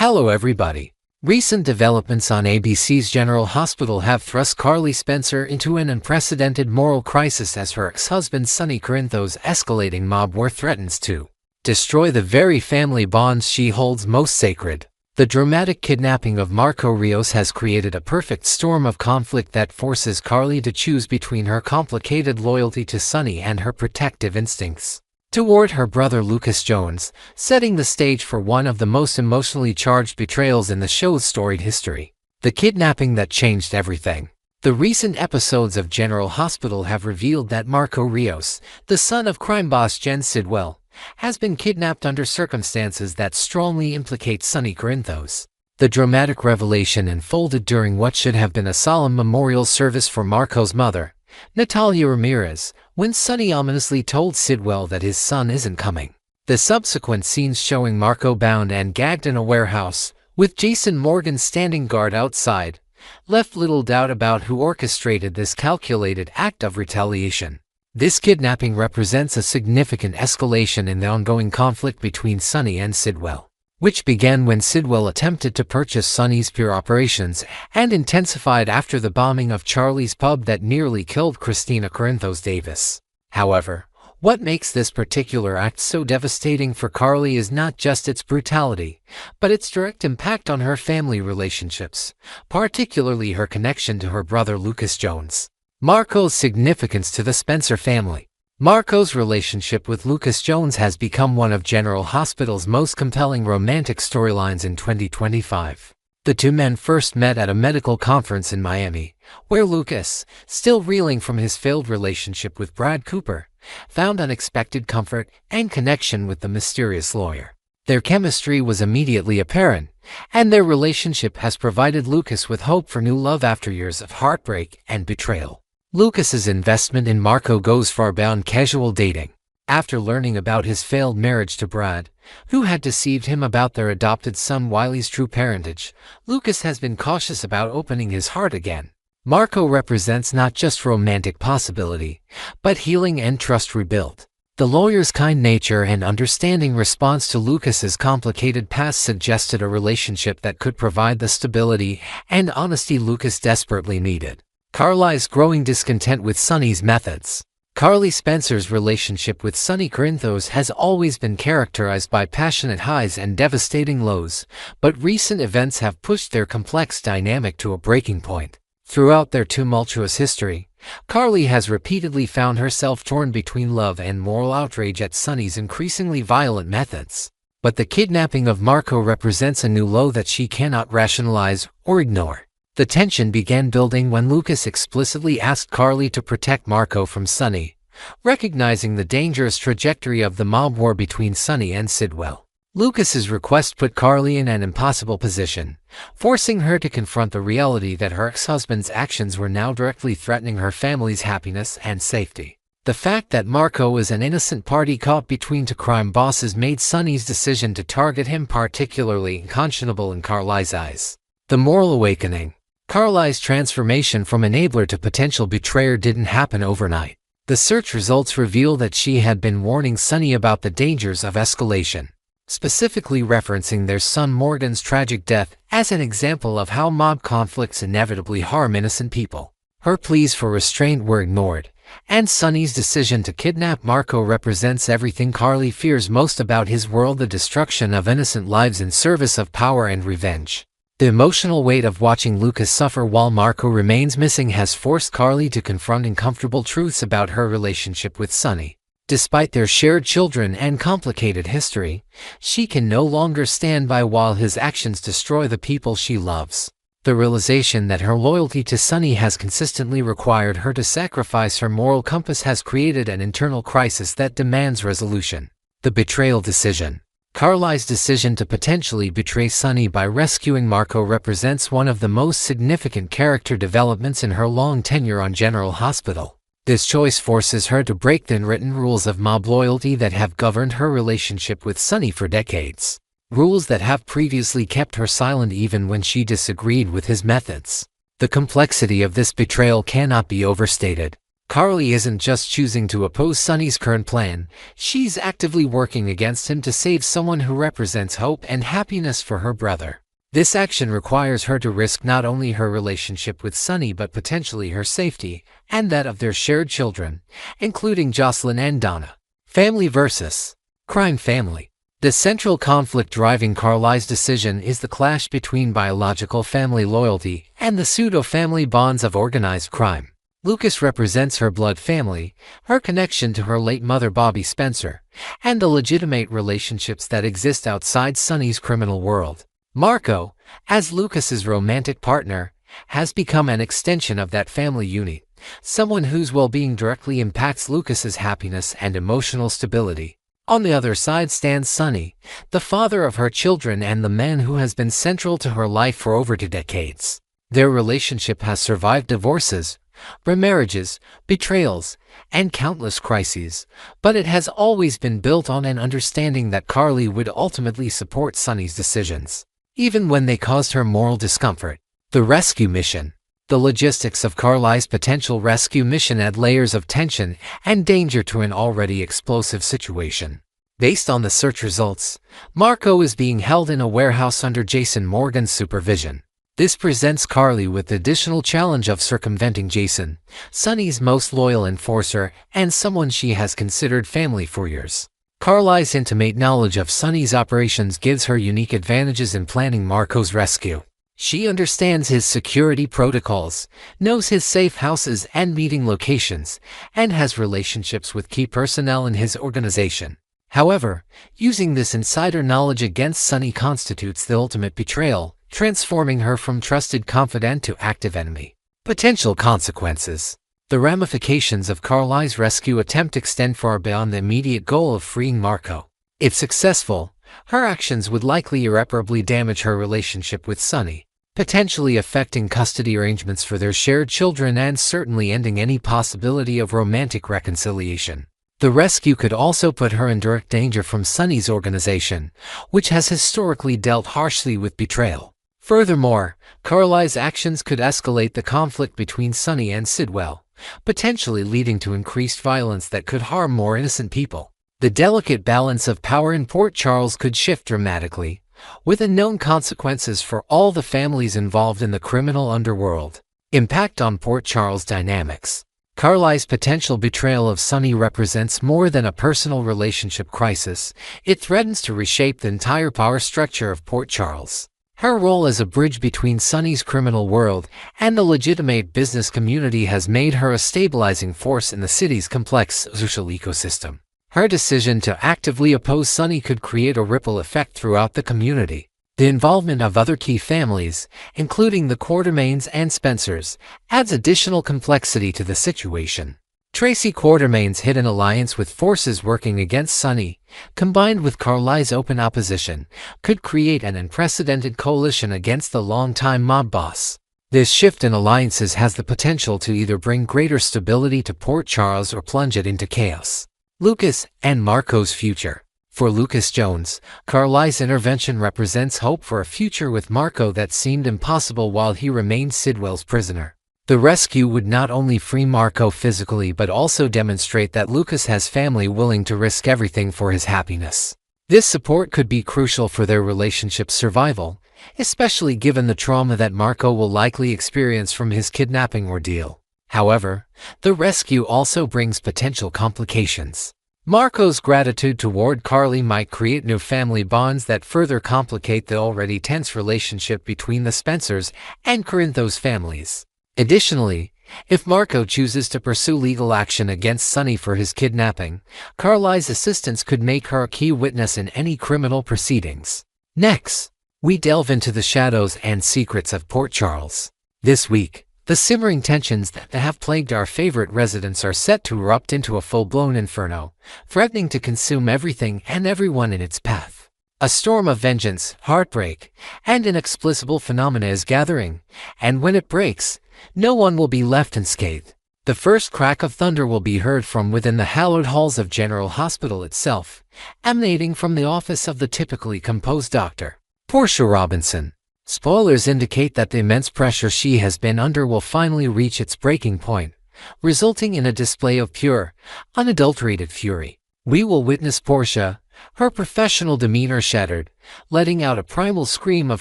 Hello everybody. Recent developments on ABC's General Hospital have thrust Carly Spencer into an unprecedented moral crisis as her ex-husband Sonny Corinthos' escalating mob war threatens to destroy the very family bonds she holds most sacred. The dramatic kidnapping of Marco Rios has created a perfect storm of conflict that forces Carly to choose between her complicated loyalty to Sonny and her protective instincts toward her brother Lucas Jones, setting the stage for one of the most emotionally charged betrayals in the show's storied history. The kidnapping that changed everything. The recent episodes of General Hospital have revealed that Marco Rios, the son of crime boss Jen Sidwell, has been kidnapped under circumstances that strongly implicate Sonny Corinthos. The dramatic revelation unfolded during what should have been a solemn memorial service for Marco's mother, Natalia Ramirez, when Sonny ominously told Sidwell that his son isn't coming. The subsequent scenes showing Marco bound and gagged in a warehouse, with Jason Morgan standing guard outside, left little doubt about who orchestrated this calculated act of retaliation. This kidnapping represents a significant escalation in the ongoing conflict between Sonny and Sidwell, which began when Sidwell attempted to purchase Sonny's pure operations and intensified after the bombing of Charlie's pub that nearly killed Christina Corinthos Davis. However, what makes this particular act so devastating for Carly is not just its brutality, but its direct impact on her family relationships, particularly her connection to her brother Lucas Jones. Marco's significance to the Spencer family. Marco's relationship with Lucas Jones has become one of General Hospital's most compelling romantic storylines in 2025. The two men first met at a medical conference in Miami, where Lucas, still reeling from his failed relationship with Brad Cooper, found unexpected comfort and connection with the mysterious lawyer. Their chemistry was immediately apparent, and their relationship has provided Lucas with hope for new love after years of heartbreak and betrayal. Lucas's investment in Marco goes far beyond casual dating. After learning about his failed marriage to Brad, who had deceived him about their adopted son Wiley's true parentage, Lucas has been cautious about opening his heart again. Marco represents not just romantic possibility, but healing and trust rebuilt. The lawyer's kind nature and understanding response to Lucas's complicated past suggested a relationship that could provide the stability and honesty Lucas desperately needed. Carly's growing discontent with Sonny's methods. Carly Spencer's relationship with Sonny Corinthos has always been characterized by passionate highs and devastating lows, but recent events have pushed their complex dynamic to a breaking point. Throughout their tumultuous history, Carly has repeatedly found herself torn between love and moral outrage at Sonny's increasingly violent methods. But the kidnapping of Marco represents a new low that she cannot rationalize or ignore. The tension began building when Lucas explicitly asked Carly to protect Marco from Sonny, recognizing the dangerous trajectory of the mob war between Sonny and Sidwell. Lucas's request put Carly in an impossible position, forcing her to confront the reality that her ex-husband's actions were now directly threatening her family's happiness and safety. The fact that Marco was an innocent party caught between two crime bosses made Sonny's decision to target him particularly unconscionable in Carly's eyes. The moral awakening. Carly's transformation from enabler to potential betrayer didn't happen overnight. The search results reveal that she had been warning Sonny about the dangers of escalation, specifically referencing their son Morgan's tragic death as an example of how mob conflicts inevitably harm innocent people. Her pleas for restraint were ignored, and Sonny's decision to kidnap Marco represents everything Carly fears most about his world: the destruction of innocent lives in service of power and revenge. The emotional weight of watching Lucas suffer while Marco remains missing has forced Carly to confront uncomfortable truths about her relationship with Sonny. Despite their shared children and complicated history, she can no longer stand by while his actions destroy the people she loves. The realization that her loyalty to Sonny has consistently required her to sacrifice her moral compass has created an internal crisis that demands resolution. The betrayal decision. Carly's decision to potentially betray Sonny by rescuing Marco represents one of the most significant character developments in her long tenure on General Hospital. This choice forces her to break the unwritten rules of mob loyalty that have governed her relationship with Sonny for decades. Rules that have previously kept her silent even when she disagreed with his methods. The complexity of this betrayal cannot be overstated. Carly isn't just choosing to oppose Sonny's current plan, she's actively working against him to save someone who represents hope and happiness for her brother. This action requires her to risk not only her relationship with Sonny but potentially her safety and that of their shared children, including Jocelyn and Donna. Family versus crime family. The central conflict driving Carly's decision is the clash between biological family loyalty and the pseudo-family bonds of organized crime. Lucas represents her blood family, her connection to her late mother Bobby Spencer, and the legitimate relationships that exist outside Sonny's criminal world. Marco, as Lucas's romantic partner, has become an extension of that family unit, someone whose well-being directly impacts Lucas's happiness and emotional stability. On the other side stands Sonny, the father of her children and the man who has been central to her life for over 2 decades. Their relationship has survived divorces, remarriages, betrayals, and countless crises, but it has always been built on an understanding that Carly would ultimately support Sonny's decisions, even when they caused her moral discomfort. The rescue mission. The logistics of Carly's potential rescue mission add layers of tension and danger to an already explosive situation. Based on the search results, Marco is being held in a warehouse under Jason Morgan's supervision. This presents Carly with the additional challenge of circumventing Jason, Sonny's most loyal enforcer and someone she has considered family for years. Carly's intimate knowledge of Sonny's operations gives her unique advantages in planning Marco's rescue. She understands his security protocols, knows his safe houses and meeting locations, and has relationships with key personnel in his organization. However, using this insider knowledge against Sonny constitutes the ultimate betrayal, transforming her from trusted confidant to active enemy. Potential consequences. The ramifications of Carly's rescue attempt extend far beyond the immediate goal of freeing Marco. If successful, her actions would likely irreparably damage her relationship with Sonny, potentially affecting custody arrangements for their shared children and certainly ending any possibility of romantic reconciliation. The rescue could also put her in direct danger from Sonny's organization, which has historically dealt harshly with betrayal. Furthermore, Carly's actions could escalate the conflict between Sonny and Sidwell, potentially leading to increased violence that could harm more innocent people. The delicate balance of power in Port Charles could shift dramatically, with unknown consequences for all the families involved in the criminal underworld. Impact on Port Charles dynamics. Carly's potential betrayal of Sonny represents more than a personal relationship crisis. It threatens to reshape the entire power structure of Port Charles. Her role as a bridge between Sonny's criminal world and the legitimate business community has made her a stabilizing force in the city's complex social ecosystem. Her decision to actively oppose Sonny could create a ripple effect throughout the community. The involvement of other key families, including the Quartermains and Spencers, adds additional complexity to the situation. Tracy Quartermain's hidden alliance with forces working against Sonny, combined with Carly's open opposition, could create an unprecedented coalition against the longtime mob boss. This shift in alliances has the potential to either bring greater stability to Port Charles or plunge it into chaos. Lucas and Marco's future. For Lucas Jones, Carly's intervention represents hope for a future with Marco that seemed impossible while he remained Sidwell's prisoner. The rescue would not only free Marco physically but also demonstrate that Lucas has family willing to risk everything for his happiness. This support could be crucial for their relationship's survival, especially given the trauma that Marco will likely experience from his kidnapping ordeal. However, the rescue also brings potential complications. Marco's gratitude toward Carly might create new family bonds that further complicate the already tense relationship between the Spencers and Corinthos families. Additionally, if Marco chooses to pursue legal action against Sonny for his kidnapping, Carly's assistance could make her a key witness in any criminal proceedings. Next, we delve into the shadows and secrets of Port Charles. This week, the simmering tensions that have plagued our favorite residents are set to erupt into a full-blown inferno, threatening to consume everything and everyone in its path. A storm of vengeance, heartbreak, and inexplicable phenomena is gathering, and when it breaks, no one will be left unscathed. The first crack of thunder will be heard from within the hallowed halls of General Hospital itself, emanating from the office of the typically composed Dr. Portia Robinson. Spoilers indicate that the immense pressure she has been under will finally reach its breaking point, resulting in a display of pure, unadulterated fury. We will witness Portia, her professional demeanor shattered, letting out a primal scream of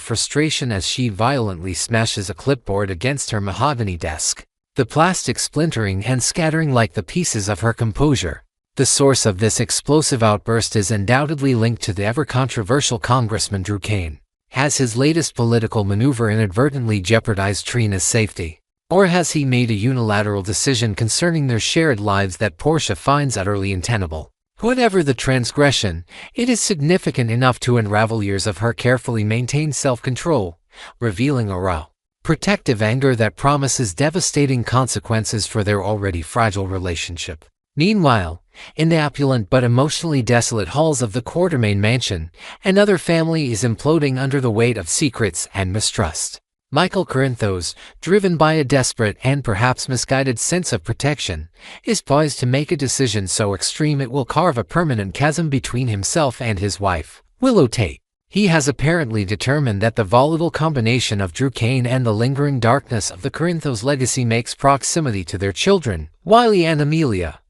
frustration as she violently smashes a clipboard against her mahogany desk, the plastic splintering and scattering like the pieces of her composure. The source of this explosive outburst is undoubtedly linked to the ever-controversial Congressman Drew Cain. Has his latest political maneuver inadvertently jeopardized Trina's safety? Or has he made a unilateral decision concerning their shared lives that Portia finds utterly untenable? Whatever the transgression, it is significant enough to unravel years of her carefully maintained self-control, revealing a raw, protective anger that promises devastating consequences for their already fragile relationship. Meanwhile, in the opulent but emotionally desolate halls of the Quartermain mansion, another family is imploding under the weight of secrets and mistrust. Michael Corinthos, driven by a desperate and perhaps misguided sense of protection, is poised to make a decision so extreme it will carve a permanent chasm between himself and his wife, Willow Tate. He has apparently determined that the volatile combination of Drew Cain and the lingering darkness of the Corinthos legacy makes proximity to their children, Wiley and Amelia,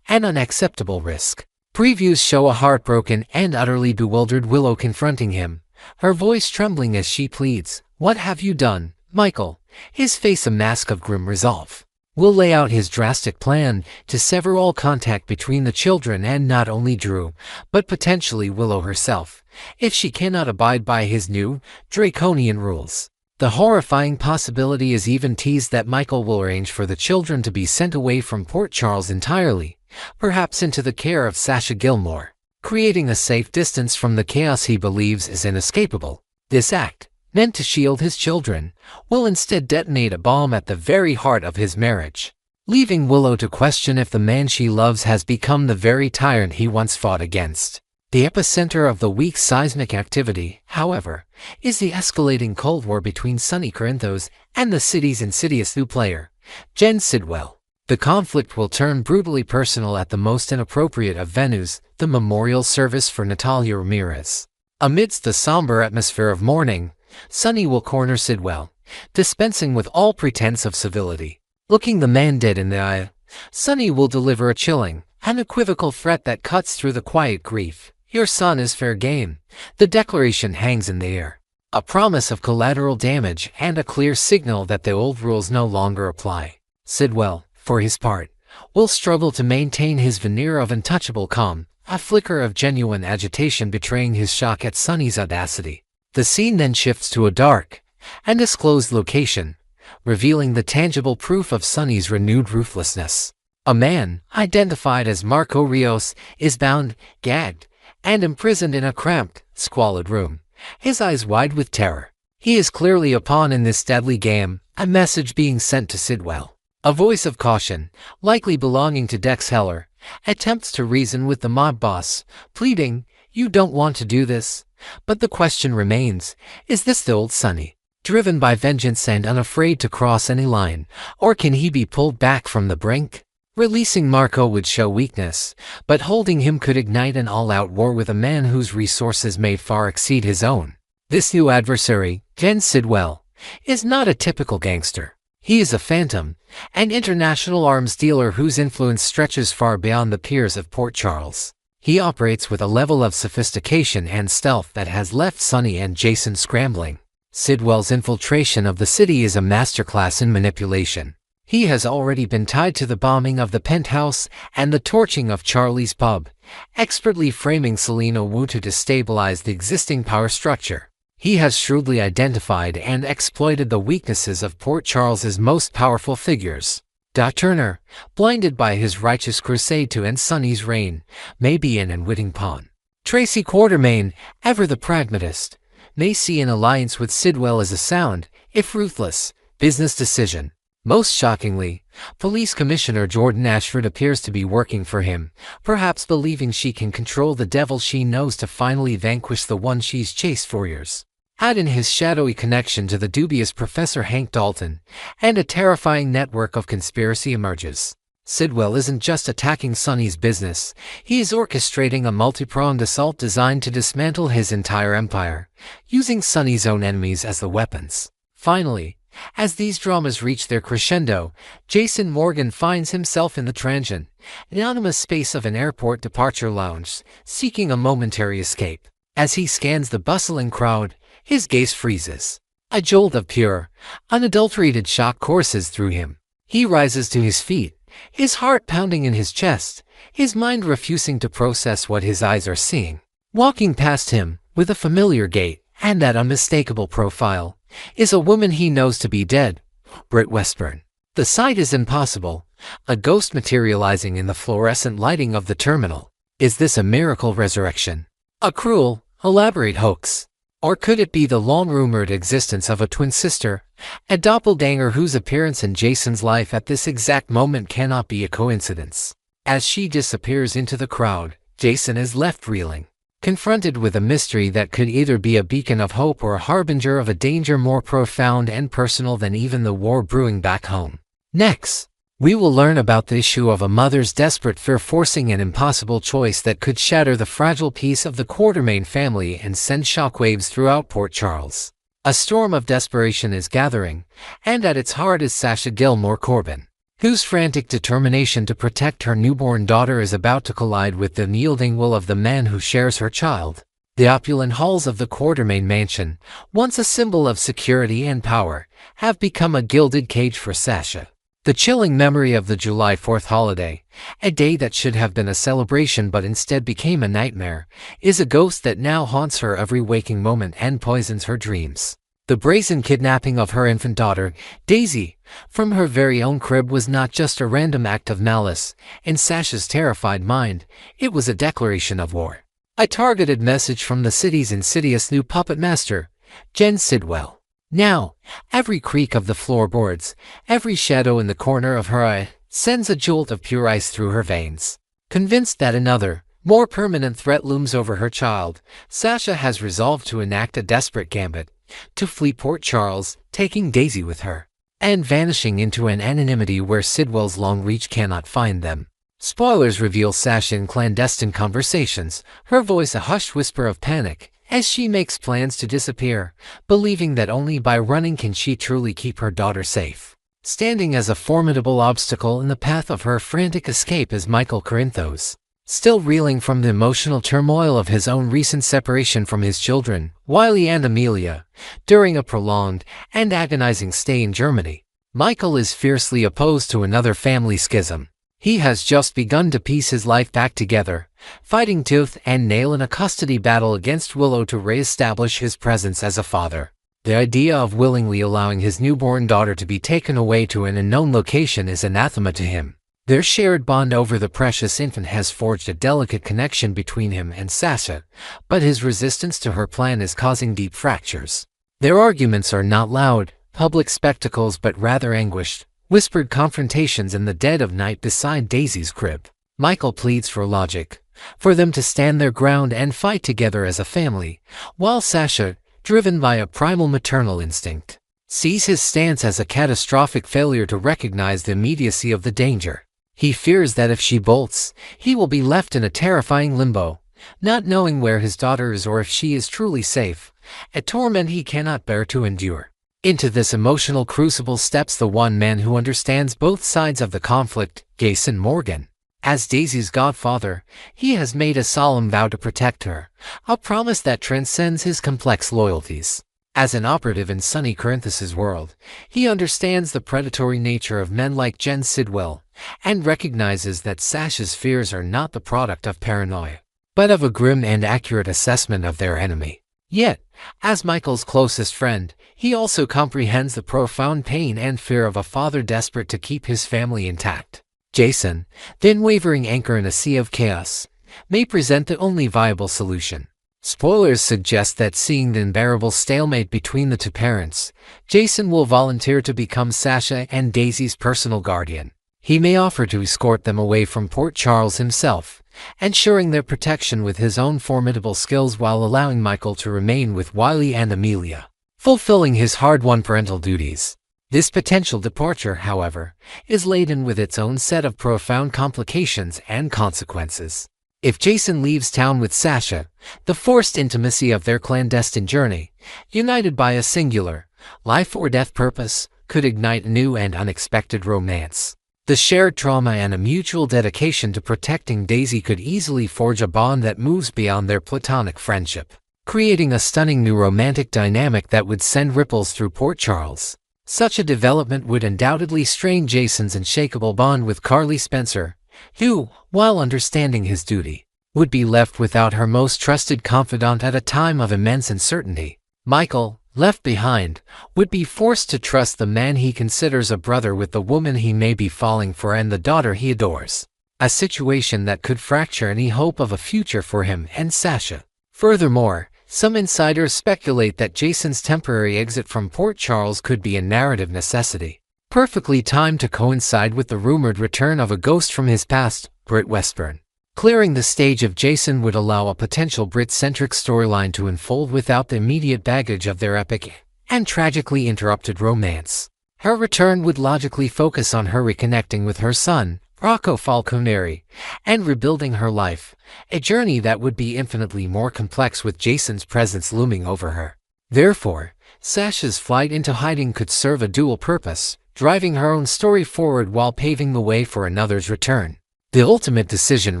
an unacceptable risk. Previews show a heartbroken and utterly bewildered Willow confronting him, her voice trembling as she pleads, "What have you done, Michael?" His face a mask of grim resolve. Will lay out his drastic plan to sever all contact between the children and not only Drew, but potentially Willow herself, if she cannot abide by his new, draconian rules. The horrifying possibility is even teased that Michael will arrange for the children to be sent away from Port Charles entirely, perhaps into the care of Sasha Gilmore, creating a safe distance from the chaos he believes is inescapable. This act, meant to shield his children, will instead detonate a bomb at the very heart of his marriage, leaving Willow to question if the man she loves has become the very tyrant he once fought against. The epicenter of the week's seismic activity, however, is the escalating Cold War between Sonny Corinthos and the city's insidious new player, Jen Sidwell. The conflict will turn brutally personal at the most inappropriate of venues, the memorial service for Natalia Ramirez. Amidst the somber atmosphere of mourning, Sonny will corner Sidwell, dispensing with all pretense of civility. Looking the man dead in the eye, Sonny will deliver a chilling, unequivocal threat that cuts through the quiet grief. "Your son is fair game." The declaration hangs in the air, a promise of collateral damage and a clear signal that the old rules no longer apply. Sidwell, for his part, will struggle to maintain his veneer of untouchable calm, a flicker of genuine agitation betraying his shock at Sonny's audacity. The scene then shifts to a dark, undisclosed location, revealing the tangible proof of Sonny's renewed ruthlessness. A man, identified as Marco Rios, is bound, gagged, and imprisoned in a cramped, squalid room, his eyes wide with terror. He is clearly a pawn in this deadly game, a message being sent to Sidwell. A voice of caution, likely belonging to Dex Heller, attempts to reason with the mob boss, pleading, "You don't want to do this." But the question remains, is this the old Sonny, driven by vengeance and unafraid to cross any line, or can he be pulled back from the brink? Releasing Marco would show weakness, but holding him could ignite an all-out war with a man whose resources may far exceed his own. This new adversary, Jen Sidwell, is not a typical gangster. He is a phantom, an international arms dealer whose influence stretches far beyond the piers of Port Charles. He operates with a level of sophistication and stealth that has left Sonny and Jason scrambling. Sidwell's infiltration of the city is a masterclass in manipulation. He has already been tied to the bombing of the penthouse and the torching of Charlie's pub, expertly framing Selena Wu to destabilize the existing power structure. He has shrewdly identified and exploited the weaknesses of Port Charles's most powerful figures. Doc Turner, blinded by his righteous crusade to end Sonny's reign, may be an unwitting pawn. Tracy Quartermain, ever the pragmatist, may see an alliance with Sidwell as a sound, if ruthless, business decision. Most shockingly, Police Commissioner Jordan Ashford appears to be working for him, perhaps believing she can control the devil she knows to finally vanquish the one she's chased for years. Add in his shadowy connection to the dubious Professor Hank Dalton, and a terrifying network of conspiracy emerges. Sidwell isn't just attacking Sonny's business, he is orchestrating a multi-pronged assault designed to dismantle his entire empire, using Sonny's own enemies as the weapons. Finally, As these dramas reach their crescendo, Jason Morgan finds himself in the transient, anonymous space of an airport departure lounge, seeking a momentary escape. As he scans the bustling crowd, his gaze freezes. A jolt of pure, unadulterated shock courses through him. He rises to his feet, his heart pounding in his chest, his mind refusing to process what his eyes are seeing. Walking past him, with a familiar gait and that unmistakable profile, is a woman he knows to be dead, Britt Westburn. The sight is impossible, a ghost materializing in the fluorescent lighting of the terminal. Is this a miracle resurrection? A cruel, elaborate hoax? Or could it be the long-rumored existence of a twin sister, a doppelganger whose appearance in Jason's life at this exact moment cannot be a coincidence? As she disappears into the crowd, Jason is left reeling, confronted with a mystery that could either be a beacon of hope or a harbinger of a danger more profound and personal than even the war brewing back home. Next, we will learn about the issue of a mother's desperate fear forcing an impossible choice that could shatter the fragile peace of the Quartermain family and send shockwaves throughout Port Charles. A storm of desperation is gathering, and at its heart is Sasha Gilmore Corbin, whose frantic determination to protect her newborn daughter is about to collide with the unyielding will of the man who shares her child. The opulent halls of the Quartermain mansion, once a symbol of security and power, have become a gilded cage for Sasha. The chilling memory of the July 4th holiday, a day that should have been a celebration but instead became a nightmare, is a ghost that now haunts her every waking moment and poisons her dreams. The brazen kidnapping of her infant daughter, Daisy, from her very own crib was not just a random act of malice. In Sasha's terrified mind, it was a declaration of war. A targeted message from the city's insidious new puppet master, Jen Sidwell. Now, every creak of the floorboards, every shadow in the corner of her eye, sends a jolt of pure ice through her veins. Convinced that another, more permanent threat looms over her child, Sasha has resolved to enact a desperate gambit, to flee Port Charles, taking Daisy with her, and vanishing into an anonymity where Sidwell's long reach cannot find them. Spoilers reveal Sasha in clandestine conversations, her voice a hushed whisper of panic, as she makes plans to disappear, believing that only by running can she truly keep her daughter safe. Standing as a formidable obstacle in the path of her frantic escape is Michael Corinthos. Still reeling from the emotional turmoil of his own recent separation from his children, Wiley and Amelia, during a prolonged and agonizing stay in Germany, Michael is fiercely opposed to another family schism. He has just begun to piece his life back together, fighting tooth and nail in a custody battle against Willow to re-establish his presence as a father. The idea of willingly allowing his newborn daughter to be taken away to an unknown location is anathema to him. Their shared bond over the precious infant has forged a delicate connection between him and Sasha, but his resistance to her plan is causing deep fractures. Their arguments are not loud, public spectacles but rather anguished, whispered confrontations in the dead of night beside Daisy's crib. Michael pleads for logic, for them to stand their ground and fight together as a family, while Sasha, driven by a primal maternal instinct, sees his stance as a catastrophic failure to recognize the immediacy of the danger. He fears that if she bolts, he will be left in a terrifying limbo, not knowing where his daughter is or if she is truly safe, a torment he cannot bear to endure. Into this emotional crucible steps the one man who understands both sides of the conflict, Jason Morgan. As Daisy's godfather, he has made a solemn vow to protect her, a promise that transcends his complex loyalties. As an operative in Sonny Corinthos's world, he understands the predatory nature of men like Jen Sidwell, and recognizes that Sasha's fears are not the product of paranoia, but of a grim and accurate assessment of their enemy. Yet, as Michael's closest friend, he also comprehends the profound pain and fear of a father desperate to keep his family intact. Jason, then wavering anchor in a sea of chaos, may present the only viable solution. Spoilers suggest that seeing the unbearable stalemate between the two parents, Jason will volunteer to become Sasha and Daisy's personal guardian. He may offer to escort them away from Port Charles himself, ensuring their protection with his own formidable skills while allowing Michael to remain with Wiley and Amelia, fulfilling his hard-won parental duties. This potential departure, however, is laden with its own set of profound complications and consequences. If Jason leaves town with Sasha, the forced intimacy of their clandestine journey, united by a singular, life or death purpose, could ignite a new and unexpected romance. The shared trauma and a mutual dedication to protecting Daisy could easily forge a bond that moves beyond their platonic friendship, creating a stunning new romantic dynamic that would send ripples through Port Charles. Such a development would undoubtedly strain Jason's unshakable bond with Carly Spencer, who, while understanding his duty, would be left without her most trusted confidant at a time of immense uncertainty. Michael, left behind, would be forced to trust the man he considers a brother with the woman he may be falling for and the daughter he adores, a situation that could fracture any hope of a future for him and Sasha. Furthermore, some insiders speculate that Jason's temporary exit from Port Charles could be a narrative necessity, perfectly timed to coincide with the rumored return of a ghost from his past, Britt Westburn. Clearing the stage of Jason would allow a potential Brit-centric storyline to unfold without the immediate baggage of their epic and tragically interrupted romance. Her return would logically focus on her reconnecting with her son, Rocco Falconeri, and rebuilding her life, a journey that would be infinitely more complex with Jason's presence looming over her. Therefore, Sasha's flight into hiding could serve a dual purpose, driving her own story forward while paving the way for another's return. The ultimate decision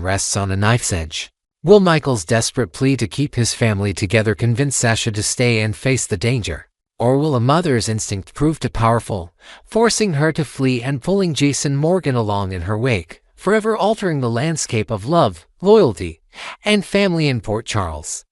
rests on a knife's edge. Will Michael's desperate plea to keep his family together convince Sasha to stay and face the danger? Or will a mother's instinct prove too powerful, forcing her to flee and pulling Jason Morgan along in her wake, forever altering the landscape of love, loyalty, and family in Port Charles?